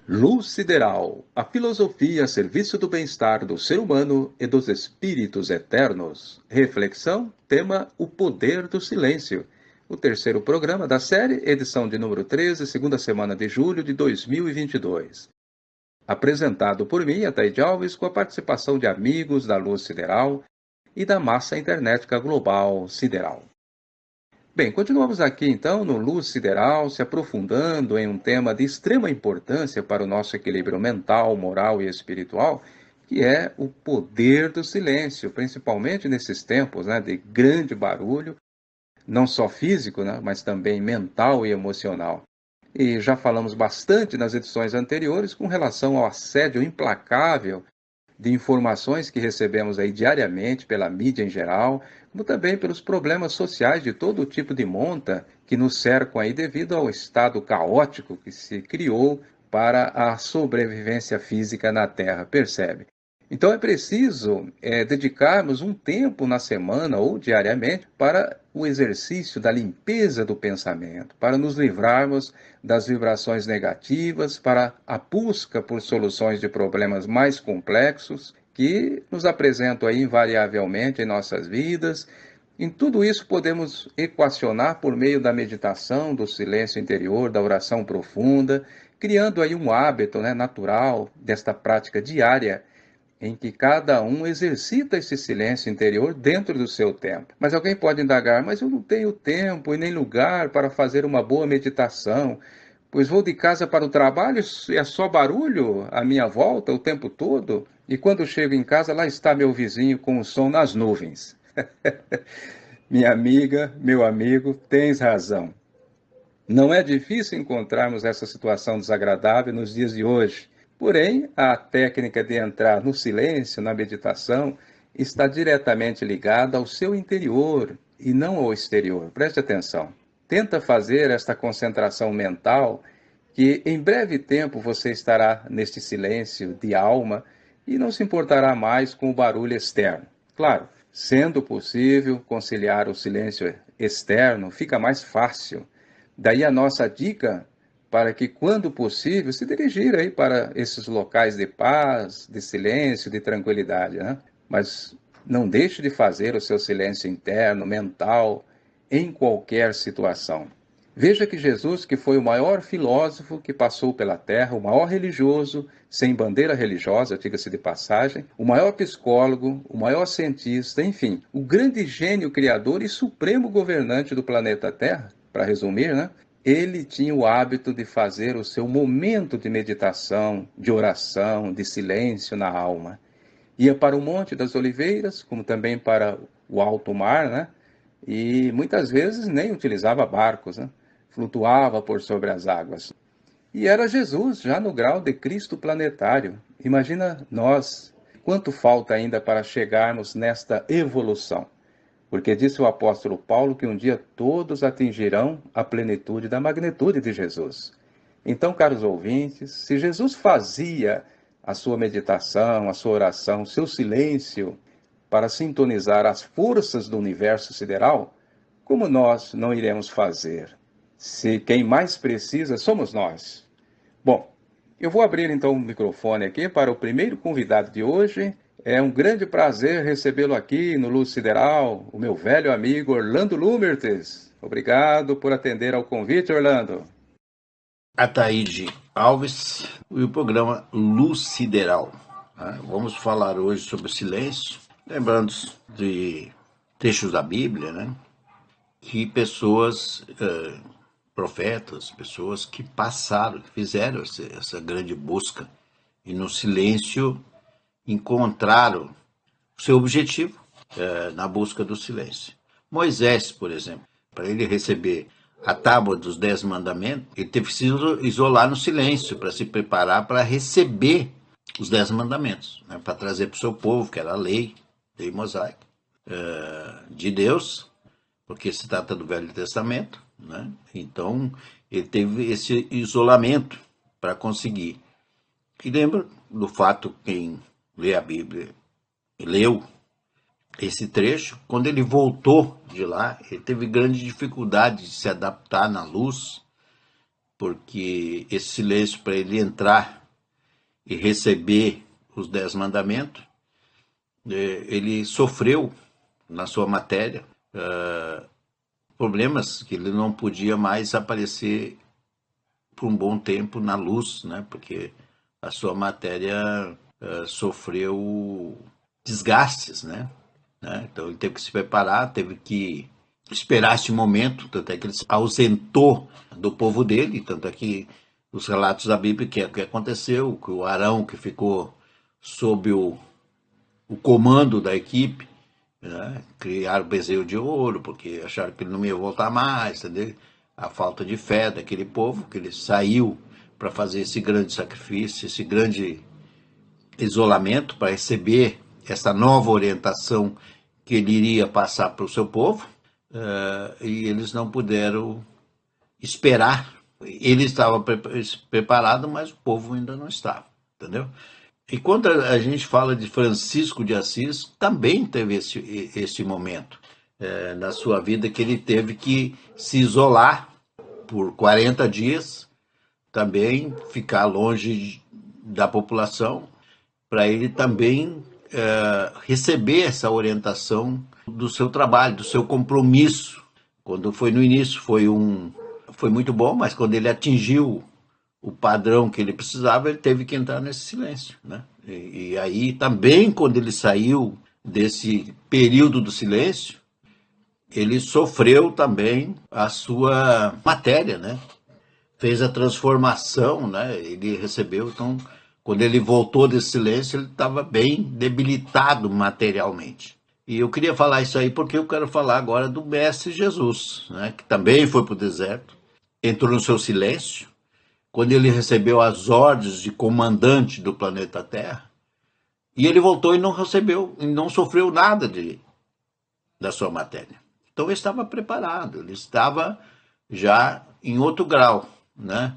Luz Sideral, a filosofia a serviço do bem-estar do ser humano e dos espíritos eternos. Reflexão, tema O Poder do Silêncio. O terceiro programa da série, edição de número 13, segunda semana de julho de 2022. Apresentado por mim, Ataíde Alves, com a participação de amigos da Luz Sideral e da massa internética global sideral. Bem, continuamos aqui então no Luz Sideral, se aprofundando em um tema de extrema importância para o nosso equilíbrio mental, moral e espiritual, que é o poder do silêncio, principalmente nesses tempos, de grande barulho, não só físico, mas também mental e emocional. E já falamos bastante nas edições anteriores com relação ao assédio implacável de informações que recebemos aí diariamente pela mídia em geral, como também pelos problemas sociais de todo tipo de monta que nos cercam aí devido ao estado caótico que se criou para a sobrevivência física na Terra, percebe? Então é preciso dedicarmos um tempo na semana ou diariamente para o exercício da limpeza do pensamento, para nos livrarmos das vibrações negativas, para a busca por soluções de problemas mais complexos que nos apresentam aí invariavelmente em nossas vidas. Em tudo isso podemos equacionar por meio da meditação, do silêncio interior, da oração profunda, criando aí um hábito natural desta prática diária em que cada um exercita esse silêncio interior dentro do seu tempo. Mas alguém pode indagar, mas eu não tenho tempo e nem lugar para fazer uma boa meditação, pois vou de casa para o trabalho e é só barulho à minha volta o tempo todo, e quando chego em casa lá está meu vizinho com o som nas nuvens. Minha amiga, meu amigo, tens razão. Não é difícil encontrarmos essa situação desagradável nos dias de hoje. Porém, a técnica de entrar no silêncio, na meditação, está diretamente ligada ao seu interior e não ao exterior. Preste atenção. Tenta fazer esta concentração mental, que em breve tempo você estará neste silêncio de alma e não se importará mais com o barulho externo. Claro, sendo possível conciliar o silêncio externo, fica mais fácil. Daí a nossa dica para que, quando possível, se dirigir aí para esses locais de paz, de silêncio, de tranquilidade, Mas não deixe de fazer o seu silêncio interno, mental, em qualquer situação. Veja que Jesus, que foi o maior filósofo que passou pela Terra, o maior religioso, sem bandeira religiosa, diga-se de passagem, o maior psicólogo, o maior cientista, enfim, o grande gênio criador e supremo governante do planeta Terra, para resumir, ele tinha o hábito de fazer o seu momento de meditação, de oração, de silêncio na alma. Ia para o Monte das Oliveiras, como também para o alto mar, e muitas vezes nem utilizava barcos, flutuava por sobre as águas. E era Jesus, já no grau de Cristo planetário. Imagina nós, quanto falta ainda para chegarmos nesta evolução. Porque disse o apóstolo Paulo que um dia todos atingirão a plenitude da magnitude de Jesus. Então, caros ouvintes, se Jesus fazia a sua meditação, a sua oração, o seu silêncio para sintonizar as forças do universo sideral, como nós não iremos fazer? Se quem mais precisa somos nós. Bom, eu vou abrir então o microfone aqui para o primeiro convidado de hoje. É um grande prazer recebê-lo aqui no Luz Sideral, o meu velho amigo Orlando Lumertes. Obrigado por atender ao convite, Orlando. Ataíde Alves e o programa Luz Sideral. Vamos falar hoje sobre o silêncio, lembrando de trechos da Bíblia, que pessoas, profetas, pessoas que passaram, que fizeram essa grande busca e no silêncio encontraram o seu objetivo na busca do silêncio. Moisés, por exemplo, para ele receber a tábua dos 10 mandamentos, ele teve que se isolar no silêncio para se preparar para receber os 10 mandamentos, para trazer para o seu povo, que era a lei mosaica de Deus, porque se trata do Velho Testamento, Então ele teve esse isolamento para conseguir. E lembra do fato, quem lê a Bíblia, leu, esse trecho. Quando ele voltou de lá, ele teve grande dificuldade de se adaptar na luz, porque esse silêncio para ele entrar e receber os 10 mandamentos, ele sofreu na sua matéria problemas que ele não podia mais aparecer por um bom tempo na luz, né? Porque a sua matéria sofreu desgastes, né? Então ele teve que se preparar, teve que esperar esse momento, tanto é que ele se ausentou do povo dele, tanto é que os relatos da Bíblia que é o que aconteceu, que o Arão que ficou sob o comando da equipe, né? Criaram o bezerro de ouro, porque acharam que ele não ia voltar mais, entendeu? A falta de fé daquele povo, que ele saiu para fazer esse grande sacrifício, esse grande isolamento, para receber essa nova orientação que ele iria passar para o seu povo, e eles não puderam esperar. Ele estava preparado, mas o povo ainda não estava, entendeu? E quando a gente fala de Francisco de Assis, também teve esse momento na sua vida, que ele teve que se isolar por 40 dias, também ficar longe da população, para ele também receber essa orientação do seu trabalho, do seu compromisso. Quando foi no início foi muito bom, mas quando ele atingiu o padrão que ele precisava, ele teve que entrar nesse silêncio, né? E aí também, quando ele saiu desse período do silêncio, ele sofreu também a sua matéria, né? Fez a transformação, né? Ele recebeu, então, quando ele voltou desse silêncio, ele estava bem debilitado materialmente. E eu queria falar isso aí porque eu quero falar agora do Mestre Jesus, né? Que também foi para o deserto, entrou no seu silêncio, quando ele recebeu as ordens de comandante do planeta Terra, e ele voltou e não recebeu, e não sofreu nada da sua matéria. Então ele estava preparado, ele estava já em outro grau, né?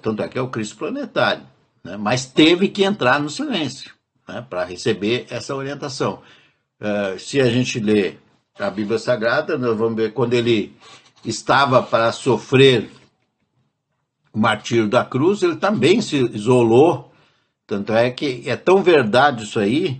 Tanto é que é o Cristo planetário, né? Mas teve que entrar no silêncio, né? Para receber essa orientação. Se a gente lê a Bíblia Sagrada, nós vamos ver quando ele estava para sofrer o martírio da cruz, ele também se isolou. Tanto é que é tão verdade isso aí,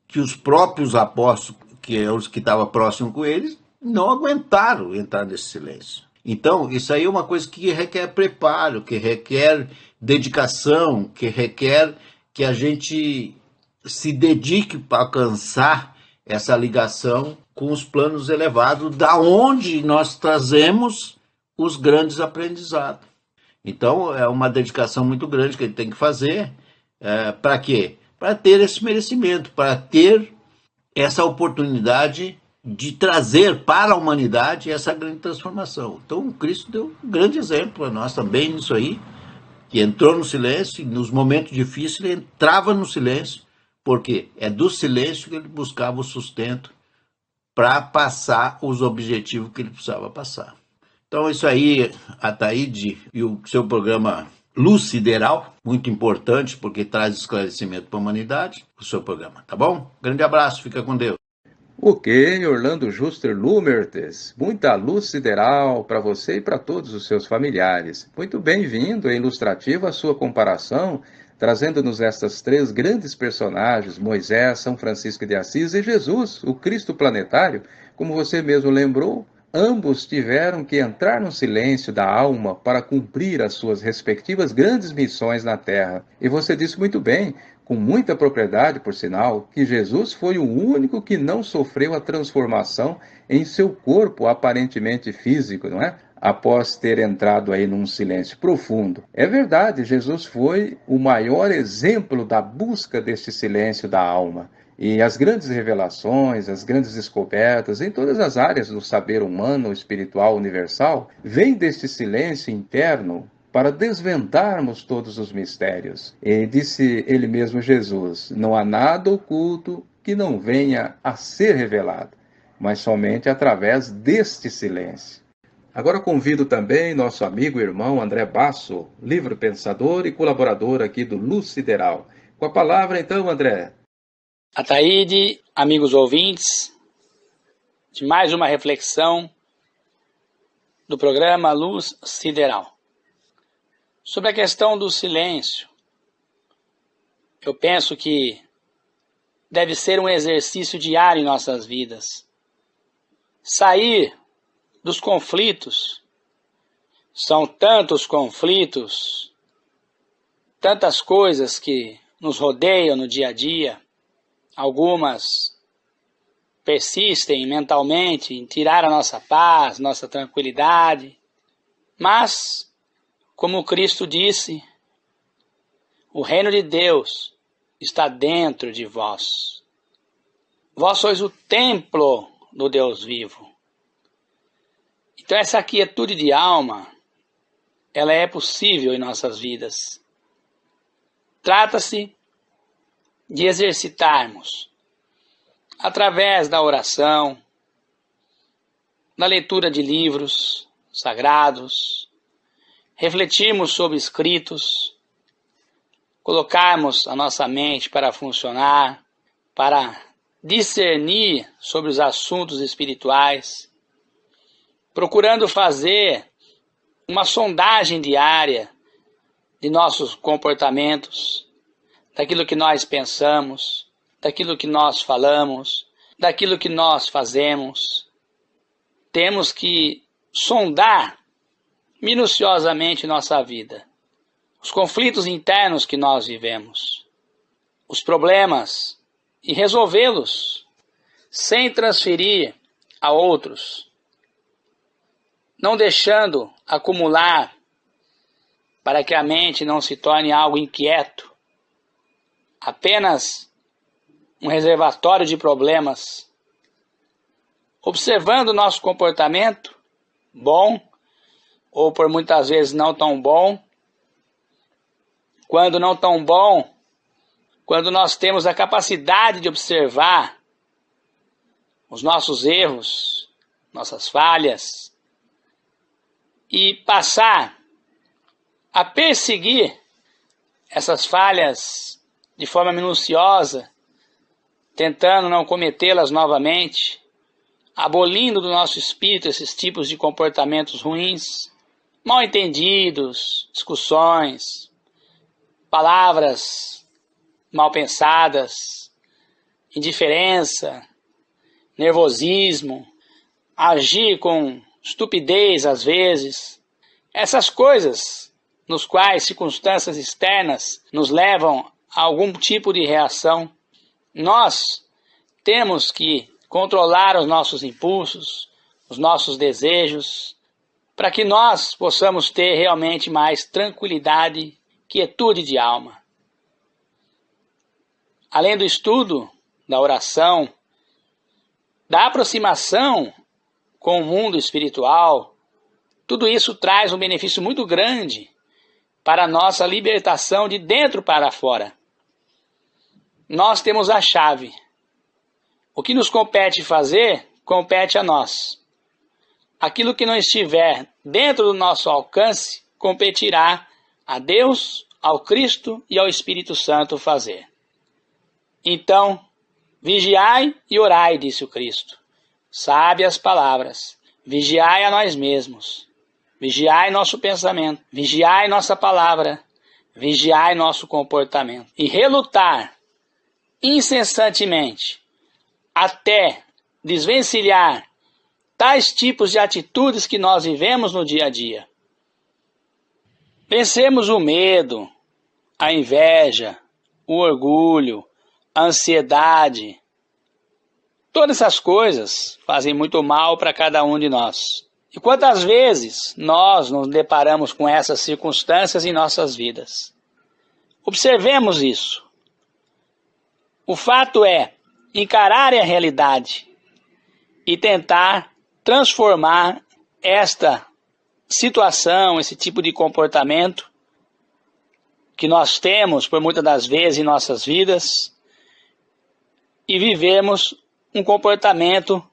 que os próprios apóstolos, que é os que estavam próximos com eles, não aguentaram entrar nesse silêncio. Então, isso aí é uma coisa que requer preparo, que requer dedicação, que requer que a gente se dedique para alcançar essa ligação com os planos elevados, da onde nós trazemos os grandes aprendizados. Então, é uma dedicação muito grande que ele tem que fazer. Para quê? Para ter esse merecimento, para ter essa oportunidade de trazer para a humanidade essa grande transformação. Então, o Cristo deu um grande exemplo a nós também nisso aí, que entrou no silêncio, e nos momentos difíceis ele entrava no silêncio, porque é do silêncio que ele buscava o sustento para passar os objetivos que ele precisava passar. Então, isso aí, Ataíde, e o seu programa Luz Sideral, muito importante, porque traz esclarecimento para a humanidade, o seu programa, tá bom? Grande abraço, fica com Deus. Ok, Orlando Juster Lumertes, muita luz sideral para você e para todos os seus familiares. Muito bem-vindo e ilustrativa a sua comparação, trazendo-nos estas três grandes personagens, Moisés, São Francisco de Assis e Jesus, o Cristo planetário. Como você mesmo lembrou, ambos tiveram que entrar no silêncio da alma para cumprir as suas respectivas grandes missões na Terra. E você disse muito bem, com muita propriedade, por sinal, que Jesus foi o único que não sofreu a transformação em seu corpo aparentemente físico, não é? Após ter entrado aí num silêncio profundo. É verdade, Jesus foi o maior exemplo da busca deste silêncio da alma. E as grandes revelações, as grandes descobertas em todas as áreas do saber humano, espiritual, universal, vêm deste silêncio interno para desvendarmos todos os mistérios. E disse ele mesmo, Jesus, não há nada oculto que não venha a ser revelado, mas somente através deste silêncio. Agora convido também nosso amigo e irmão André Basso, livre pensador e colaborador aqui do Luz Sideral. Com a palavra então, André. Ataíde, amigos ouvintes, de mais uma reflexão do programa Luz Sideral. Sobre a questão do silêncio, eu penso que deve ser um exercício diário em nossas vidas. Sair dos conflitos, são tantos conflitos, tantas coisas que nos rodeiam no dia a dia, algumas persistem mentalmente em tirar a nossa paz, nossa tranquilidade. Mas, como Cristo disse, o reino de Deus está dentro de vós. Vós sois o templo do Deus vivo. Então essa quietude de alma, ela é possível em nossas vidas. Trata-se de exercitarmos, através da oração, da leitura de livros sagrados, refletirmos sobre escritos, colocarmos a nossa mente para funcionar, para discernir sobre os assuntos espirituais, procurando fazer uma sondagem diária de nossos comportamentos, daquilo que nós pensamos, daquilo que nós falamos, daquilo que nós fazemos. Temos que sondar minuciosamente nossa vida, os conflitos internos que nós vivemos, os problemas, e resolvê-los sem transferir a outros, não deixando acumular para que a mente não se torne algo inquieto, apenas um reservatório de problemas, observando o nosso comportamento, bom, ou por muitas vezes não tão bom. Quando não tão bom, quando nós temos a capacidade de observar os nossos erros, nossas falhas, e passar a perseguir essas falhas de forma minuciosa, tentando não cometê-las novamente, abolindo do nosso espírito esses tipos de comportamentos ruins, mal entendidos, discussões, palavras mal pensadas, indiferença, nervosismo, agir com estupidez às vezes, essas coisas nos quais circunstâncias externas nos levam a algum tipo de reação. Nós temos que controlar os nossos impulsos, os nossos desejos, para que nós possamos ter realmente mais tranquilidade, quietude de alma. Além do estudo, da oração, da aproximação com o mundo espiritual, tudo isso traz um benefício muito grande para a nossa libertação de dentro para fora. Nós temos a chave. O que nos compete fazer, compete a nós. Aquilo que não estiver dentro do nosso alcance, competirá a Deus, ao Cristo e ao Espírito Santo fazer. Então, vigiai e orai, disse o Cristo. Sabe as palavras. Vigiai a nós mesmos. Vigiai nosso pensamento. Vigiai nossa palavra. Vigiai nosso comportamento. E relutar incessantemente até desvencilhar tais tipos de atitudes que nós vivemos no dia a dia. Vencemos o medo, a inveja, o orgulho, a ansiedade. Todas essas coisas fazem muito mal para cada um de nós. E quantas vezes nós nos deparamos com essas circunstâncias em nossas vidas? Observemos isso. O fato é encarar a realidade e tentar transformar esta situação, esse tipo de comportamento que nós temos por muitas das vezes em nossas vidas e vivemos um comportamento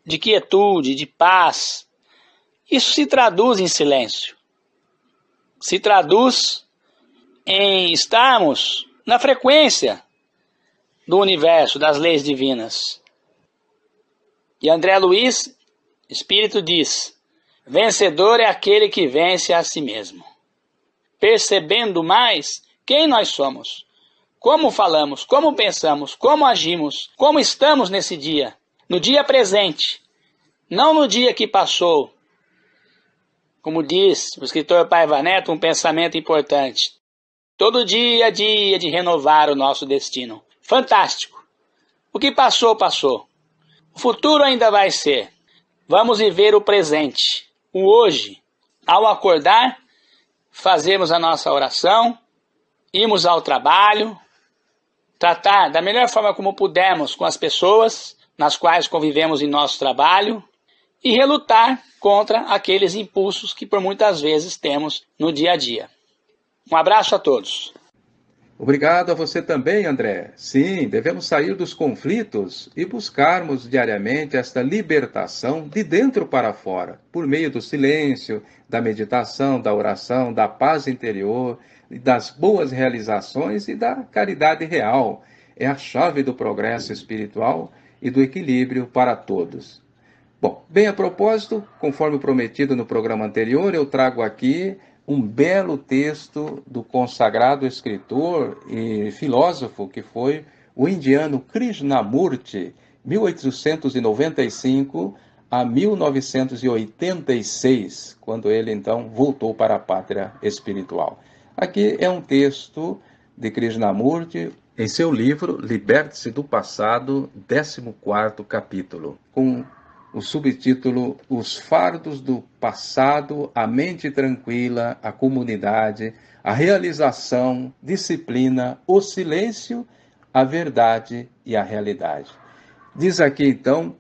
de quietude, de paz. Isso se traduz em silêncio. Se traduz em estarmos na frequência do universo, das leis divinas. E André Luiz, Espírito, diz: vencedor é aquele que vence a si mesmo. Percebendo mais quem nós somos, como falamos, como pensamos, como agimos, como estamos nesse dia, no dia presente, não no dia que passou. Como diz o escritor Paiva Neto, um pensamento importante. Todo dia é dia de renovar o nosso destino. Fantástico! O que passou, passou. O futuro ainda vai ser. Vamos viver o presente, o hoje. Ao acordar, fazemos a nossa oração, irmos ao trabalho, tratar da melhor forma como pudermos com as pessoas nas quais convivemos em nosso trabalho e relutar contra aqueles impulsos que por muitas vezes temos no dia a dia. Um abraço a todos. Obrigado a você também, André. Sim, devemos sair dos conflitos e buscarmos diariamente esta libertação de dentro para fora, por meio do silêncio, da meditação, da oração, da paz interior, das boas realizações e da caridade real. É a chave do progresso espiritual e do equilíbrio para todos. Bom, bem a propósito, conforme prometido no programa anterior, eu trago aqui um belo texto do consagrado escritor e filósofo que foi o indiano Krishnamurti, 1895 a 1986, quando ele então voltou para a pátria espiritual. Aqui é um texto de Krishnamurti em seu livro Liberte-se do Passado, 14º capítulo, com o subtítulo Os Fardos do Passado, a Mente Tranquila, a Comunidade, a Realização, Disciplina, o Silêncio, a Verdade e a Realidade. Diz aqui então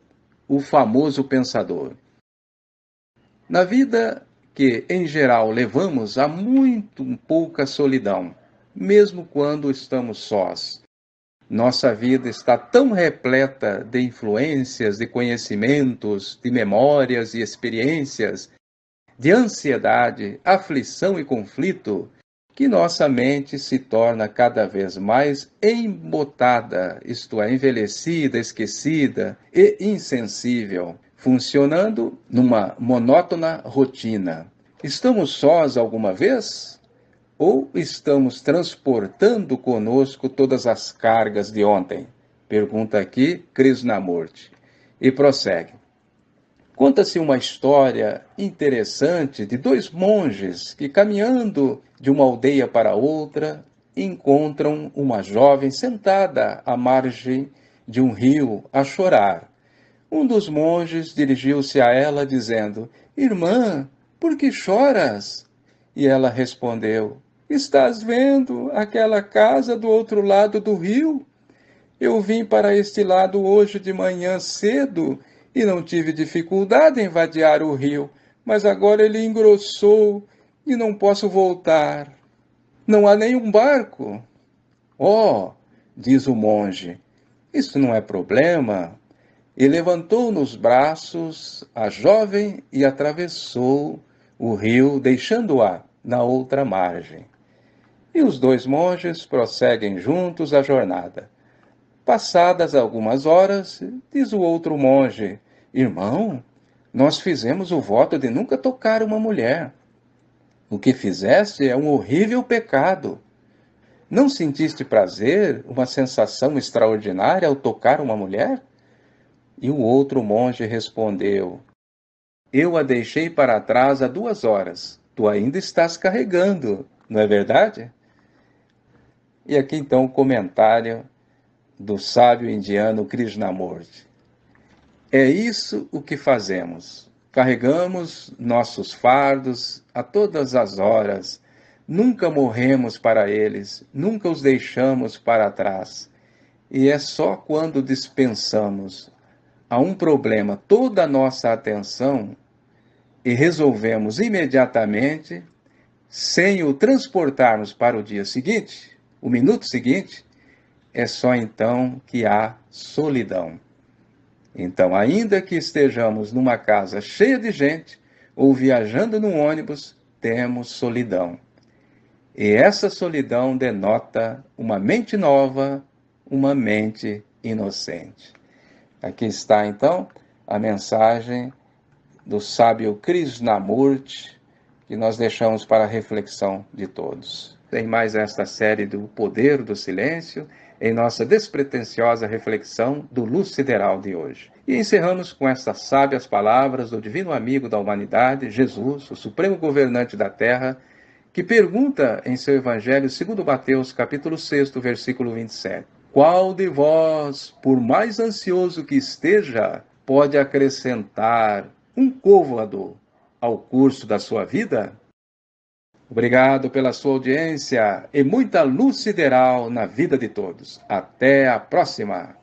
o famoso pensador: na vida que em geral levamos há muito pouca solidão, mesmo quando estamos sós. Nossa vida está tão repleta de influências, de conhecimentos, de memórias e experiências, de ansiedade, aflição e conflito, que nossa mente se torna cada vez mais embotada, isto é, envelhecida, esquecida e insensível, funcionando numa monótona rotina. Estamos sós alguma vez? Ou estamos transportando conosco todas as cargas de ontem? Pergunta aqui Krishnamurti. E prossegue. Conta-se uma história interessante de dois monges que, caminhando de uma aldeia para outra, encontram uma jovem sentada à margem de um rio a chorar. Um dos monges dirigiu-se a ela dizendo: Irmã, por que choras? E ela respondeu: Estás vendo aquela casa do outro lado do rio? Eu vim para este lado hoje de manhã cedo e não tive dificuldade em vadear o rio, mas agora ele engrossou e não posso voltar. Não há nenhum barco. Oh, diz o monge, isso não é problema. E levantou nos braços a jovem e atravessou o rio, deixando-a na outra margem. E os dois monges prosseguem juntos a jornada. Passadas algumas horas, diz o outro monge: Irmão, nós fizemos o voto de nunca tocar uma mulher. O que fizeste é um horrível pecado. Não sentiste prazer, uma sensação extraordinária ao tocar uma mulher? E o outro monge respondeu: Eu a deixei para trás há 2 horas. Tu ainda estás carregando, não é verdade? E aqui então o comentário do sábio indiano Krishnamurti. É isso o que fazemos. Carregamos nossos fardos a todas as horas. Nunca morremos para eles, nunca os deixamos para trás. E é só quando dispensamos a um problema toda a nossa atenção e resolvemos imediatamente, sem o transportarmos para o dia seguinte, o minuto seguinte, é só então que há solidão. Então, ainda que estejamos numa casa cheia de gente ou viajando num ônibus, temos solidão. E essa solidão denota uma mente nova, uma mente inocente. Aqui está, então, a mensagem do sábio Krishnamurti, que nós deixamos para a reflexão de todos. Em mais esta série do Poder do Silêncio, em nossa despretensiosa reflexão do Luz Sideral de hoje. E encerramos com estas sábias palavras do divino amigo da humanidade, Jesus, o supremo governante da Terra, que pergunta em seu Evangelho segundo Mateus, capítulo 6, versículo 27. Qual de vós, por mais ansioso que esteja, pode acrescentar um côvado ao curso da sua vida? Obrigado pela sua audiência e muita luz sideral na vida de todos. Até a próxima!